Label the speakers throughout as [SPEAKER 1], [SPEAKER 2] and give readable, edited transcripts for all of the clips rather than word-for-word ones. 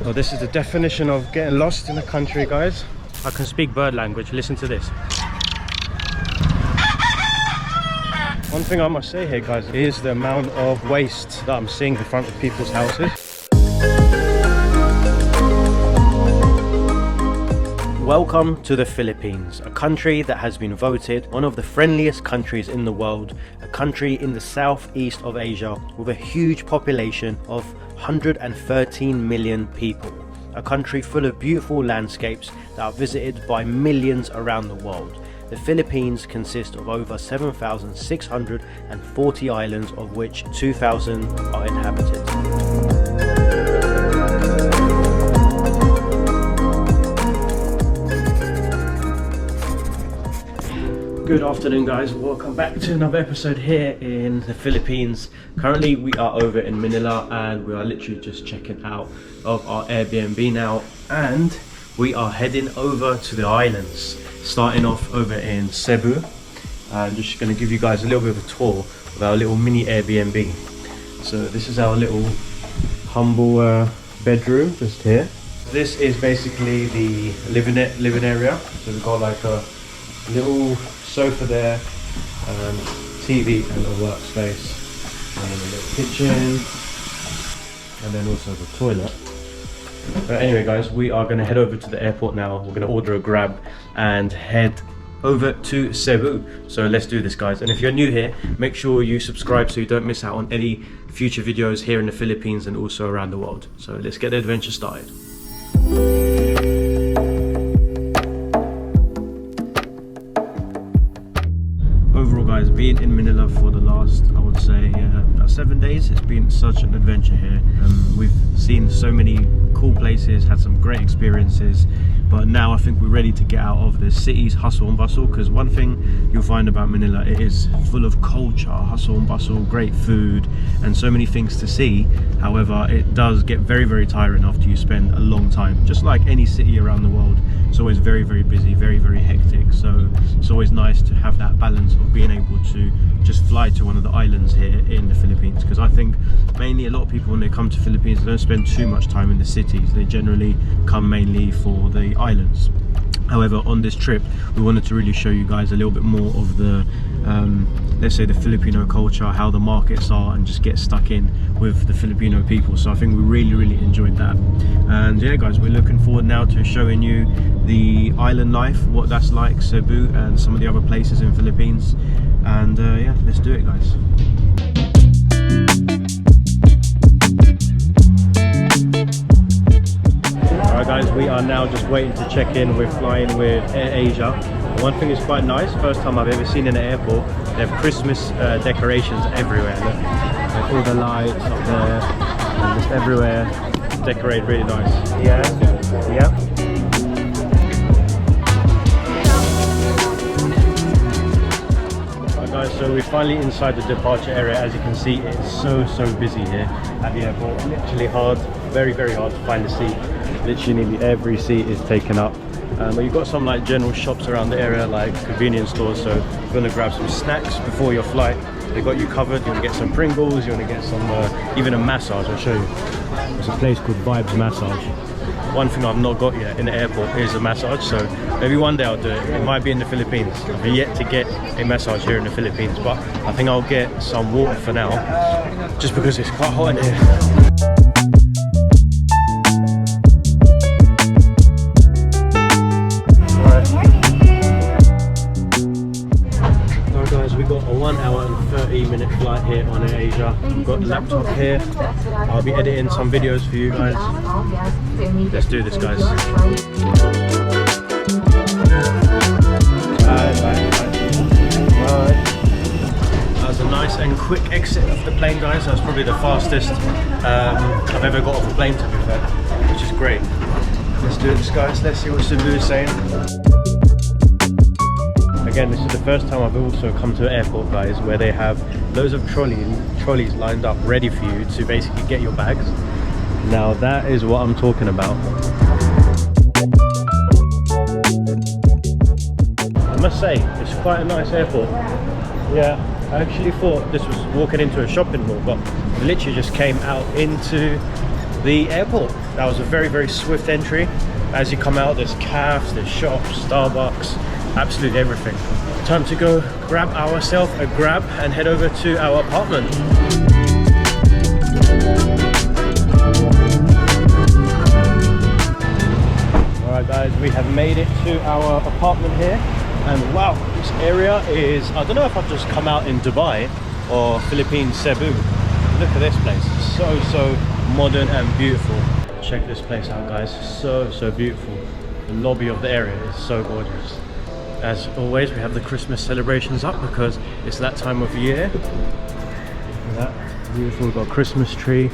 [SPEAKER 1] Well, this is the definition of getting lost in a country, guys. I can speak bird language. Listen to this. One thing I must say here, guys, is the amount of waste that I'm seeing in front of people's houses. Welcome to the Philippines, a country that has been voted one of the friendliest countries in the world, a country in the southeast of Asia with a huge population of 113 million people, a country full of beautiful landscapes that are visited by millions around the world. The Philippines consist of over 7,640 islands, of which 2,000 are inhabited. Good afternoon, guys. Welcome back to another episode here in the Philippines. Currently we are over in Manila and we are literally just checking out of our Airbnb now, and we are heading over to the islands, starting off over in Cebu. I'm just going to give you guys a little bit of a tour of our little mini Airbnb. So this is our little humble bedroom just here. This is basically the living area. So we've got like a little sofa there, TV and a workspace, and a little kitchen, and then also the toilet. But anyway, guys, we are going to head over to the airport now. We're going to order a grab and head over to Cebu. So let's do this, guys. And if you're new here, make sure you subscribe so you don't miss out on any future videos here in the Philippines and also around the world. So let's get the adventure started. Overall, guys, being in Manila for the last, I would say, 7 days, it's been such an adventure here. We've seen so many cool places, had some great experiences, but now I think we're ready to get out of the city's hustle and bustle, because one thing you'll find about Manila, it is full of culture, hustle and bustle, great food, and so many things to see. However, it does get very, very tiring after you spend a long time. Just like any city around the world, it's always very, very busy, very, very hectic. So it's always nice to have that balance of being able to just fly to one of the islands here in the Philippines, because I think mainly a lot of people, when they come to Philippines, they don't spend too much time in the cities. They generally come mainly for the islands. However, on this trip we wanted to really show you guys a little bit more of the let's say the Filipino culture, how the markets are, and just get stuck in with the Filipino people. So I think we really enjoyed that. And yeah, guys, we're looking forward now to showing you the island life, what that's like, Cebu and some of the other places in Philippines. And yeah, let's do it, guys. Alright, guys, we are now just waiting to check in. We're flying with Air Asia. One thing is quite nice, first time I've ever seen in an airport, they have Christmas decorations everywhere. Look, like all the lights up there, and just everywhere, decorate really nice. Yeah. Alright, guys, so we're finally inside the departure area. As you can see, it's so busy here at the airport. Literally hard, very hard to find a seat. Literally nearly every seat is taken up. But you've got some like general shops around the area, like convenience stores. So if you want to grab some snacks before your flight, they got you covered. You want to get some Pringles, you want to get some even a massage. I'll show you. There's a place called Vibes Massage. One thing I've not got yet in the airport is a massage, so maybe one day I'll do it. It might be in the Philippines. I've yet to get a massage here in the Philippines, but I think I'll get some water for now, just because it's quite hot in here. We got a 1 hour and 30-minute flight here on Air Asia. We've got the laptop here. I'll be editing some videos for you guys. Let's do this, guys. Bye. That was a nice and quick exit of the plane, guys. That's probably the fastest I've ever got off a plane, to be fair, which is great. Let's do this, guys. Let's see what Cebu is saying. Again, this is the first time I've also come to an airport, guys, where they have loads of trolleys lined up ready for you to basically get your bags. Now that is what I'm talking about. I must say, it's quite a nice airport. Yeah, I actually thought this was walking into a shopping mall, but we literally just came out into the airport. That was a very, very swift entry. As you come out, there's cafes, there's shops, Starbucks, absolutely everything. Time to go grab ourselves a grab and head over to our apartment. Alright guys, we have made it to our apartment here, and wow, this area is, I don't know if I've just come out in Dubai or Philippines, Cebu. Look at this place, so modern and beautiful. Check this place out guys, so beautiful. The lobby of the area is so gorgeous. As always, we have the Christmas celebrations up because it's that time of year. Look at that, beautiful. We've got a Christmas tree.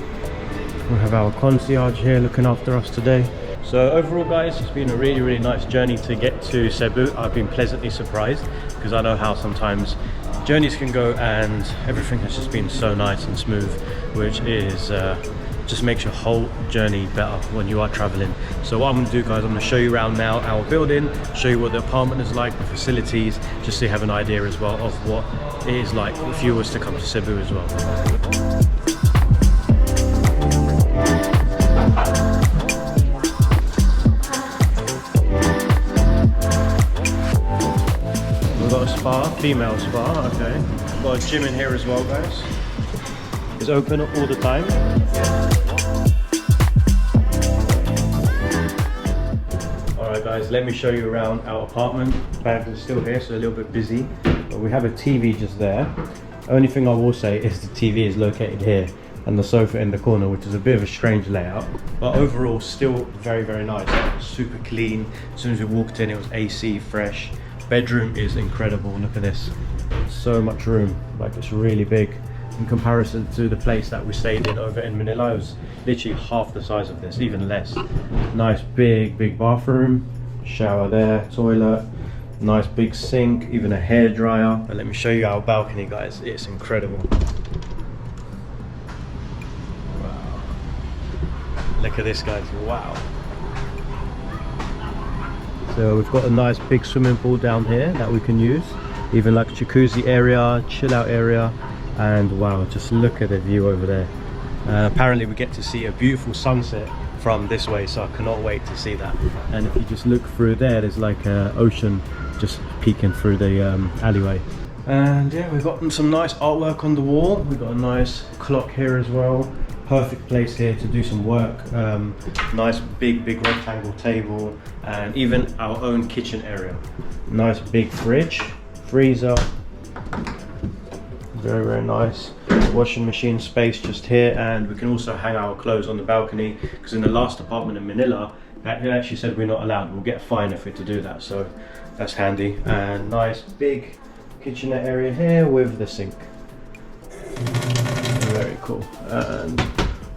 [SPEAKER 1] We have our concierge here looking after us today. So overall guys, it's been a really, really nice journey to get to Cebu. I've been pleasantly surprised because I know how sometimes journeys can go, and everything has just been so nice and smooth, which is just makes your whole journey better when you are traveling. So what I'm going to do guys, I'm going to show you around now our building, show you what the apartment is like, the facilities, just so you have an idea as well of what it is like if you was to come to Cebu as well. We've got a spa, female spa, okay. We've got a gym in here as well guys. It's open all the time. Alright guys, let me show you around our apartment. Bag is still here, so a little bit busy. But we have a TV just there. Only thing I will say is the TV is located here and the sofa in the corner, which is a bit of a strange layout. But overall, still very, very nice. Super clean. As soon as we walked in, it was AC, fresh. Bedroom is incredible. Look at this. So much room. Like, it's really big. In comparison to the place that we stayed in over in Manila, it was literally half the size of this, even less. Nice big bathroom, shower there, toilet, nice big sink, even a hairdryer. And let me show you our balcony guys, it's incredible. Wow, look at this guys, wow. So we've got a nice big swimming pool down here that we can use, even like jacuzzi area, chill out area. And wow, just look at the view over there. Apparently we get to see a beautiful sunset from this way, so I cannot wait to see that. And if you just look through there, there's like an ocean just peeking through the alleyway. And yeah, we've got some nice artwork on the wall. We've got a nice clock here as well. Perfect place here to do some work. Nice big rectangle table, and even our own kitchen area. Nice big fridge, freezer. Very, very nice. Washing machine space just here, and we can also hang our clothes on the balcony, because in the last apartment in Manila, it actually said we're not allowed. We'll get a fine if we're to do that, so that's handy. And nice big kitchenette area here with the sink. Very cool. And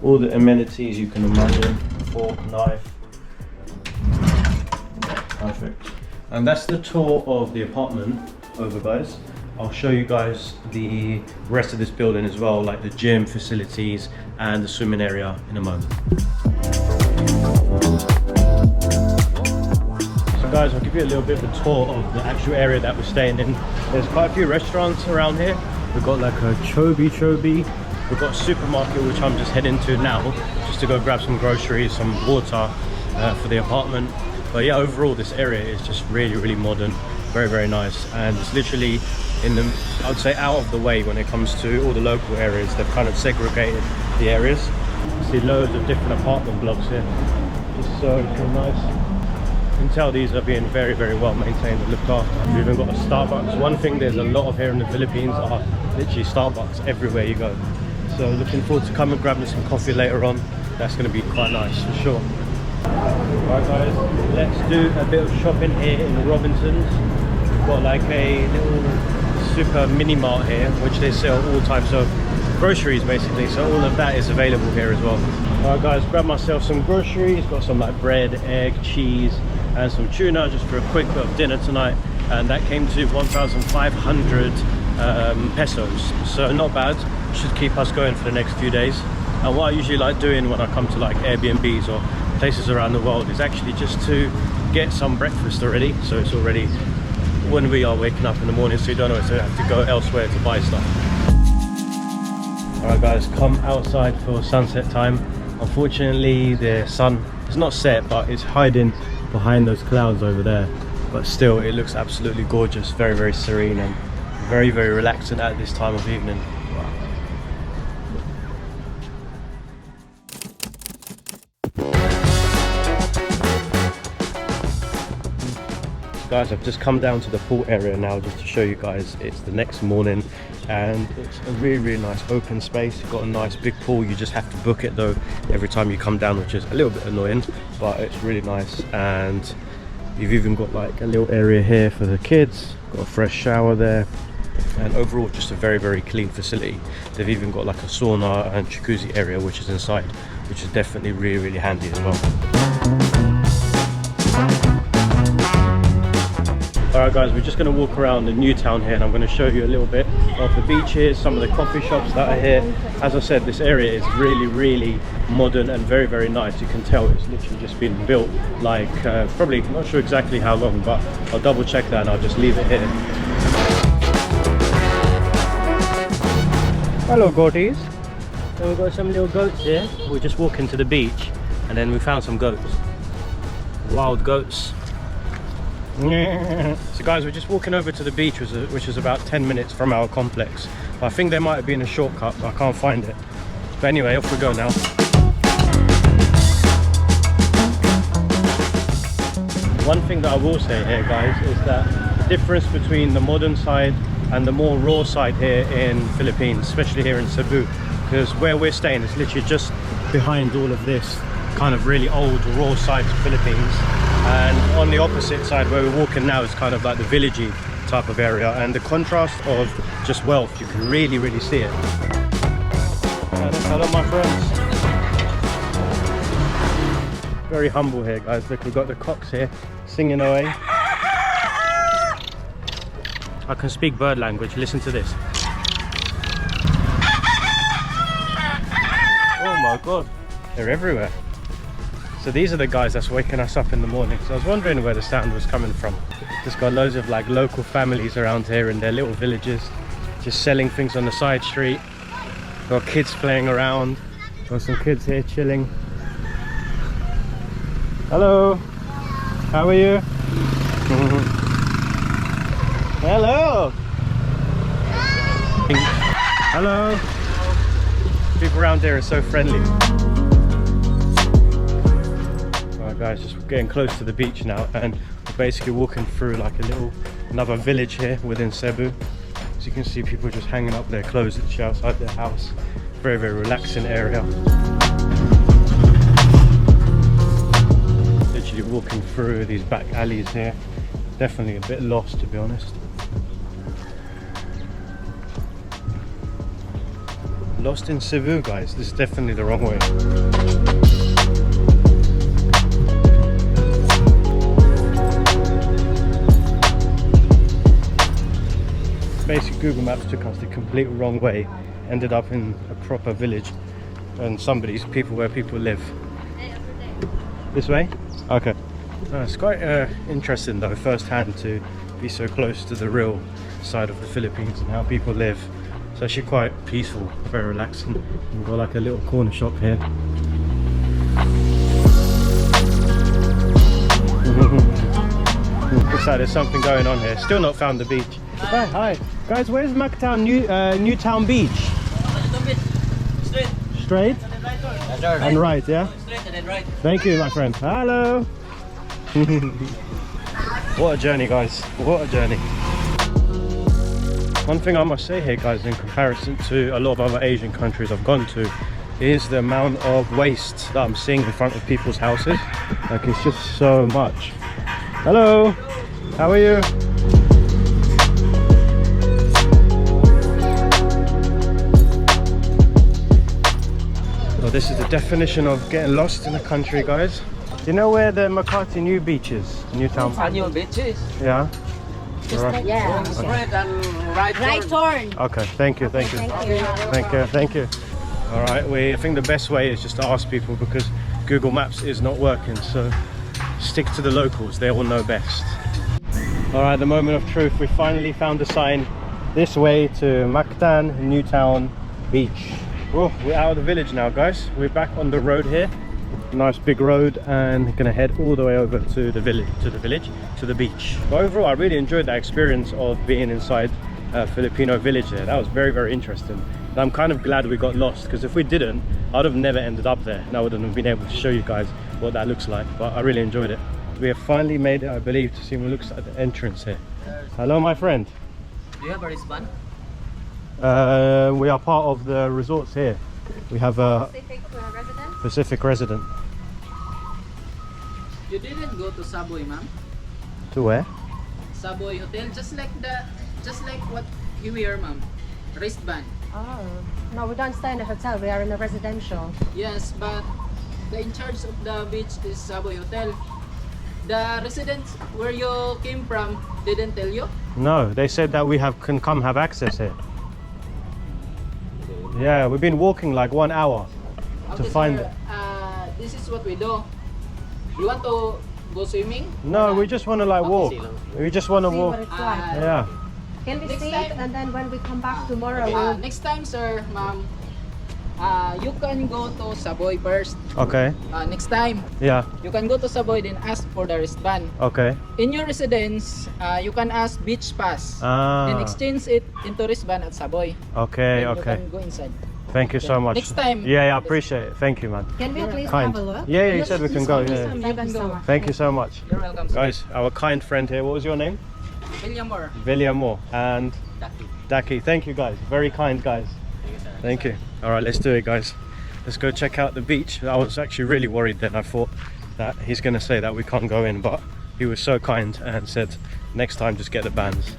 [SPEAKER 1] all the amenities you can imagine. Fork, knife. Perfect. And that's the tour of the apartment over guys. I'll show you guys the rest of this building as well, like the gym facilities and the swimming area in a moment. So guys, I'll give you a little bit of a tour of the actual area that we're staying in. There's quite a few restaurants around here. We've got like a Chobi. We've got a supermarket, which I'm just heading to now, just to go grab some groceries, some water for the apartment. But yeah, overall this area is just really, really modern. Very, very nice, and it's literally in the, I'd say, out of the way when it comes to all the local areas. They've kind of segregated the areas. You see loads of different apartment blocks here. It's so nice. You can tell these are being very, very well maintained and looked after. We've even got a Starbucks. One thing there's a lot of here in the Philippines are literally Starbucks everywhere you go. So looking forward to coming and grabbing some coffee later on. That's going to be quite nice for sure. Right guys, let's do a bit of shopping here in Robinson's. We've got like a little super mini mart here, which they sell all types of groceries basically, so all of that is available here as well. Alright guys, grab myself some groceries. Got some like bread, egg, cheese and some tuna just for a quick bit of dinner tonight, and that came to 1,500 pesos, so not bad. Should keep us going for the next few days. And what I usually like doing when I come to like Airbnbs or places around the world is actually just to get some breakfast already, so it's already when we are waking up in the morning, so you don't always have to go elsewhere to buy stuff. Alright guys, come outside for sunset time Unfortunately, the sun is not set, but it's hiding behind those clouds over there. But still, it looks absolutely gorgeous, very, very serene and very, very relaxing at this time of evening. Wow. Guys, I've just come down to the pool area now just to show you guys. It's the next morning and it's a really, really nice open space. You've got a nice big pool. You just have to book it though every time you come down, which is a little bit annoying, but it's really nice. And you've even got like a little area here for the kids, got a fresh shower there, and overall just a very, very clean facility. They've even got like a sauna and jacuzzi area which is inside, which is definitely really, really handy as well. Alright guys, we're just going to walk around in Newtown here and I'm going to show you a little bit of the beaches, some of the coffee shops that are here. As I said, this area is really, really modern and very, very nice. You can tell it's literally just been built like probably, not sure exactly how long, but I'll double check that and I'll just leave it here. Hello goaties. So we've got some little goats here. We're just walking to the beach and then we found some goats. Wild goats. So guys, we're just walking over to the beach, which is about 10 minutes from our complex. But I think there might have been a shortcut, but I can't find it. But anyway, off we go now. One thing that I will say here guys is that the difference between the modern side and the more raw side here in Philippines, especially here in Cebu, because where we're staying is literally just behind all of this kind of really old raw side of Philippines, and on the opposite side where we're walking now is kind of like the villagey type of area, and the contrast of just wealth, you can really, really see it. Hello my friends. Very humble here guys. Look, we've got the cocks here singing away. I can speak bird language, listen to this. Oh my god, they're everywhere. So these are the guys that's waking us up in the morning. So I was wondering where the sound was coming from. Just got loads of like local families around here in their little villages, just selling things on the side street. Got kids playing around. Got some kids here chilling. Hello, how are you? Hello. Hello. People around here are so friendly. Guys, just getting close to the beach now, and we're basically walking through like another village here within Cebu. As you can see, people just hanging up their clothes outside their house. Very, very relaxing area. Literally walking through these back alleys here. Definitely a bit lost, to be honest. Lost in Cebu, guys. This is definitely the wrong way. Basically, Google Maps took us the complete wrong way, ended up in a proper village and people where people live. This way? Okay. It's quite interesting though, firsthand, to be so close to the real side of the Philippines and how people live. It's actually quite peaceful, very relaxing. We've got like a little corner shop here. Looks like there's something going on here. Still not found the beach. Hi, hi. Guys, where's Mactan, Newtown Beach? Straight. Straight? And right, yeah? Straight and then right. Thank you, my friend. Hello. What a journey, guys. What a journey. One thing I must say here, guys, in comparison to a lot of other Asian countries I've gone to, is the amount of waste that I'm seeing in front of people's houses. Like, it's just so much. Hello. How are you? So this is the definition of getting lost in a country, guys. Do you know where the Makati New Beach is? Newtown.
[SPEAKER 2] New beaches?
[SPEAKER 1] Yeah.
[SPEAKER 2] Right. Yeah. Straight and right turn.
[SPEAKER 1] Okay, thank you, thank you. Thank you, thank you. Alright, I think the best way is just to ask people, because Google Maps is not working, so stick to the locals, they all know best. Alright, the moment of truth, we finally found a sign this way to Mactan, Newtown Beach. Well, we're out of the village now, guys. We're back on the road here. Nice big road, and gonna head all the way over to the village, to the beach. But overall, I really enjoyed that experience of being inside a Filipino village there. That was very, very interesting. And I'm kind of glad we got lost, because if we didn't, I'd have never ended up there, and I wouldn't have been able to show you guys what that looks like. But I really enjoyed it. We have finally made it, I believe, to see what it looks like at the entrance here. Hello, my friend.
[SPEAKER 3] Do you have a wristband?
[SPEAKER 1] We are part of the resorts here. We have a Pacific resident.
[SPEAKER 3] You didn't go to Savoy, ma'am?
[SPEAKER 1] To where?
[SPEAKER 3] Savoy Hotel, just like what you wear, ma'am. Wristband.
[SPEAKER 2] Oh, no, we don't stay in the hotel. We are in a residential.
[SPEAKER 3] Yes, but the in charge of the beach is Savoy Hotel. The residents where you came from didn't tell you?
[SPEAKER 1] No, they said that we can come have access here. Yeah, we've been walking like 1 hour to
[SPEAKER 3] Okay,
[SPEAKER 1] find
[SPEAKER 3] sir,
[SPEAKER 1] it.
[SPEAKER 3] this is what we do. You want to go swimming?
[SPEAKER 1] No, we just want to like walk. We just want to
[SPEAKER 2] See
[SPEAKER 1] walk.
[SPEAKER 2] what it's like.
[SPEAKER 1] Yeah.
[SPEAKER 2] Can we
[SPEAKER 3] Next
[SPEAKER 2] see
[SPEAKER 3] time-
[SPEAKER 2] it? And then when we come back tomorrow, we'll...
[SPEAKER 3] Next time, sir, ma'am, you can go to Savoy first.
[SPEAKER 1] Okay.
[SPEAKER 3] Next time,
[SPEAKER 1] Yeah.
[SPEAKER 3] you can go to Savoy, then ask for the wristband.
[SPEAKER 1] Okay.
[SPEAKER 3] In your residence, you can ask beach pass. Then exchange it into wristband at Savoy.
[SPEAKER 1] Okay.
[SPEAKER 3] Then
[SPEAKER 1] Okay.
[SPEAKER 3] You can go inside.
[SPEAKER 1] Thank you so much.
[SPEAKER 3] Next time.
[SPEAKER 1] Yeah, I appreciate it. Thank you, man.
[SPEAKER 2] Can we please
[SPEAKER 1] Kind.
[SPEAKER 2] have a look?
[SPEAKER 1] Yeah, you said we can go. Yeah.
[SPEAKER 2] Thank you so much.
[SPEAKER 1] Thank you so much.
[SPEAKER 3] You're welcome, sir.
[SPEAKER 1] Guys, our kind friend here, what was your name?
[SPEAKER 3] William Moore.
[SPEAKER 1] Villiamo and Daki. Thank you, guys. Very kind guys. Thank you. All right, let's do it, guys. Let's go check out the beach. I was actually really worried then. I thought that he's going to say that we can't go in, but he was so kind and said next time just get the bands.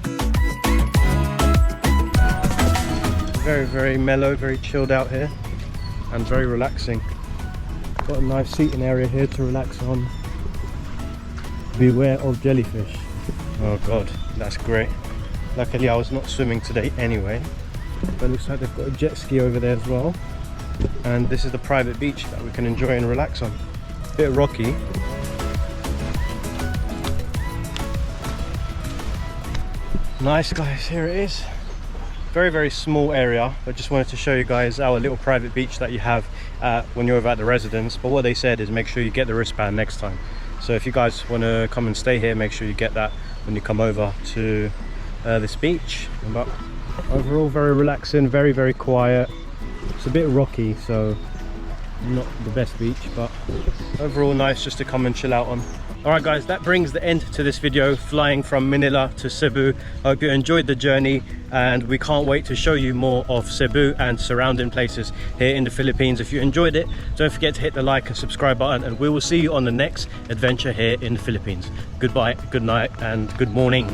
[SPEAKER 1] Very, very mellow, very chilled out here and very relaxing. Got a nice seating area here to relax on. Beware of jellyfish. Oh god, that's great. Luckily I was not swimming today anyway, but it looks like they've got a jet ski over there as well, and this is the private beach that we can enjoy and relax on. A bit rocky. Nice, guys, here it is. Very, very small area. I just wanted to show you guys our little private beach that you have when you're over at the residence. But what they said is make sure you get the wristband next time. So if you guys want to come and stay here, make sure you get that when you come over to this beach. But overall, very relaxing, very, very quiet. It's a bit rocky, so not the best beach, but overall nice just to come and chill out on. Alright guys, that brings the end to this video, flying from Manila to Cebu. I hope you enjoyed the journey, and we can't wait to show you more of Cebu and surrounding places here in the Philippines. If you enjoyed it, don't forget to hit the like and subscribe button, and we will see you on the next adventure here in the Philippines. Goodbye, good night, and good morning.